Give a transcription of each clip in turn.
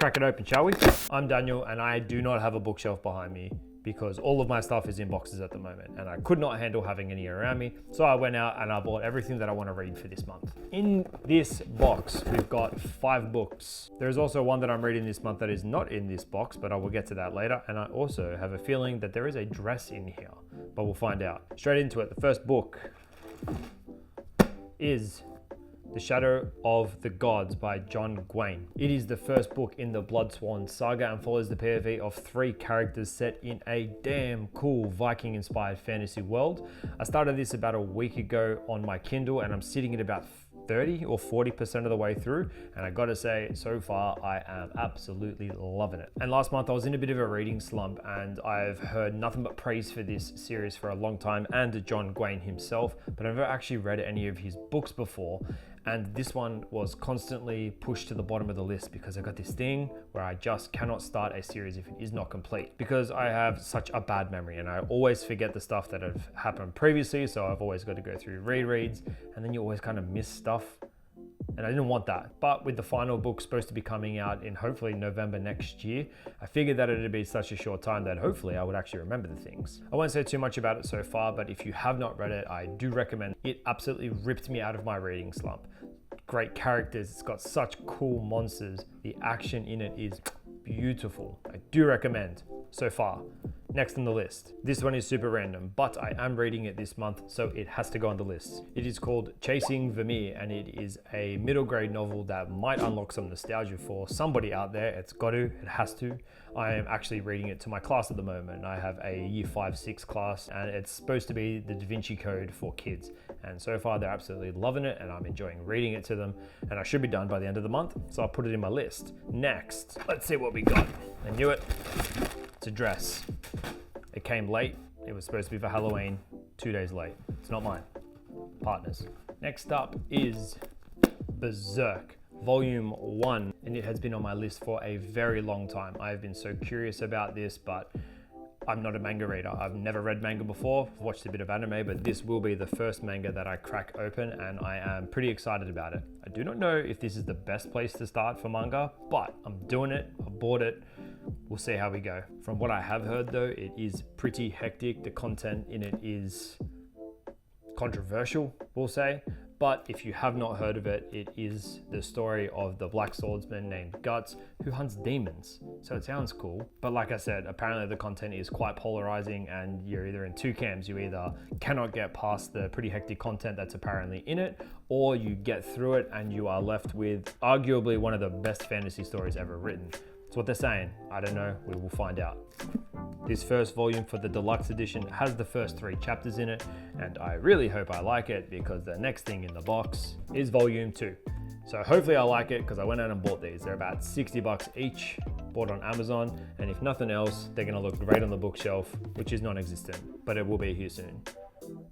crack it open, shall we? I'm Daniel, and I do not have a bookshelf behind me because all of my stuff is in boxes at the moment, and I could not handle having any around me. So I went out and I bought everything that I want to read for this month. In this box, we've got 5 books. There's also one that I'm reading this month that is not in this box, but I will get to that later. And I also have a feeling that there is a dress in here, but we'll find out. Straight into it. The first book is The Shadow of the Gods by John Gwain. It is the first book in the Bloodsworn saga and follows the POV of 3 characters set in a damn cool Viking-inspired fantasy world. I started this about a week ago on my Kindle, and I'm sitting at about 30 or 40% of the way through, and I gotta say, so far I am absolutely loving it. And last month I was in a bit of a reading slump, and I've heard nothing but praise for this series for a long time, and John Gwain himself, but I've never actually read any of his books before. And this one was constantly pushed to the bottom of the list because I got this thing where I just cannot start a series if it is not complete, because I have such a bad memory and I always forget the stuff that have happened previously. So I've always got to go through rereads, and then you always kind of miss stuff. And I didn't want that. But with the final book supposed to be coming out in hopefully November next year, I figured that it'd be such a short time that hopefully I would actually remember the things. I won't say too much about it so far, but if you have not read it, I do recommend it. It absolutely ripped me out of my reading slump. Great characters, it's got such cool monsters. The action in it is beautiful. I do recommend so far. Next on the list. This one is super random, but I am reading it this month, so it has to go on the list. It is called Chasing Vermeer, and it is a middle grade novel that might unlock some nostalgia for somebody out there. It's got to, it has to. I am actually reading it to my class at the moment. I have a year 5-6 class, and it's supposed to be the Da Vinci Code for kids. And so far they're absolutely loving it, and I'm enjoying reading it to them. And I should be done by the end of the month, so I'll put it in my list. Next, let's see what we got. I knew it. It's a dress. It came late. It was supposed to be for Halloween, 2 days late. It's not mine. Partners. Next up is Berserk, Volume 1, and it has been on my list for a very long time. I have been so curious about this, but I'm not a manga reader. I've never read manga before. I've watched a bit of anime, but this will be the first manga that I crack open, and I am pretty excited about it. I do not know if this is the best place to start for manga, but I'm doing it. I bought it. We'll see how we go. From what I have heard though, it is pretty hectic. The content in it is controversial, we'll say. But if you have not heard of it, it is the story of the black swordsman named Guts who hunts demons. So it sounds cool. But like I said, apparently the content is quite polarizing, and you're either in 2 camps. You either cannot get past the pretty hectic content that's apparently in it, or you get through it and you are left with arguably one of the best fantasy stories ever written. That's what they're saying. I don't know, we will find out. This first volume for the deluxe edition has the first 3 chapters in it, and I really hope I like it because the next thing in the box is volume 2. So hopefully I like it because I went out and bought these. They're about $60 each, bought on Amazon, and if nothing else, they're gonna look great on the bookshelf, which is non-existent, but it will be here soon.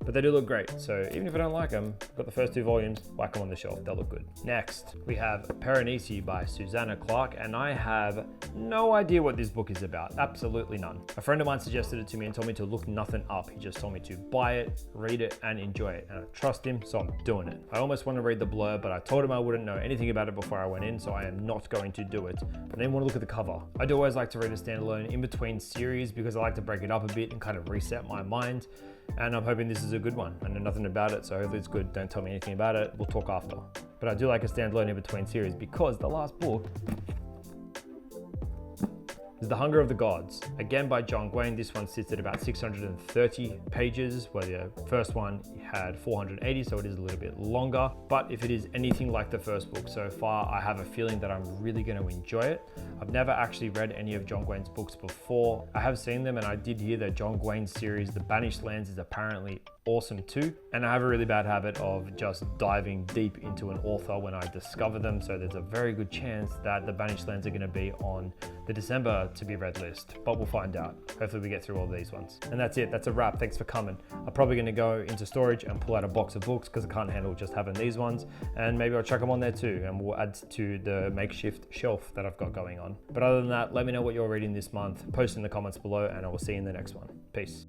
But they do look great, so even if I don't like them, I've got the first 2 volumes, whack them on the shelf, they'll look good. Next, we have Piranesi by Susanna Clarke, and I have no idea what this book is about, absolutely none. A friend of mine suggested it to me and told me to look nothing up. He just told me to buy it, read it, and enjoy it, and I trust him, so I'm doing it. I almost want to read the blurb, but I told him I wouldn't know anything about it before I went in, so I am not going to do it. But I didn't want to look at the cover. I do always like to read a standalone in between series because I like to break it up a bit and kind of reset my mind. And I'm hoping this is a good one. I know nothing about it, so hopefully it's good. Don't tell me anything about it. We'll talk after. But I do like a standalone in between series because the last book is The Hunger of the Gods, again by John Gwain. This one sits at about 630 pages, where the first one had 480, so it is a little bit longer. But if it is anything like the first book so far, I have a feeling that I'm really going to enjoy it. I've never actually read any of John Gwain's books before. I have seen them, and I did hear that John Gwain's series, The Banished Lands, is apparently awesome too. And I have a really bad habit of just diving deep into an author when I discover them, so there's a very good chance that The Banished Lands are going to be on the December to be read list, but we'll find out. Hopefully we get through all these ones. And that's it, that's a wrap. Thanks for coming. I'm probably going to go into storage and pull out a box of books because I can't handle just having these ones, and maybe I'll chuck them on there too, and we'll add to the makeshift shelf that I've got going on. But other than that, let me know what you're reading this month, post in the comments below, and I will see you in the next one. Peace.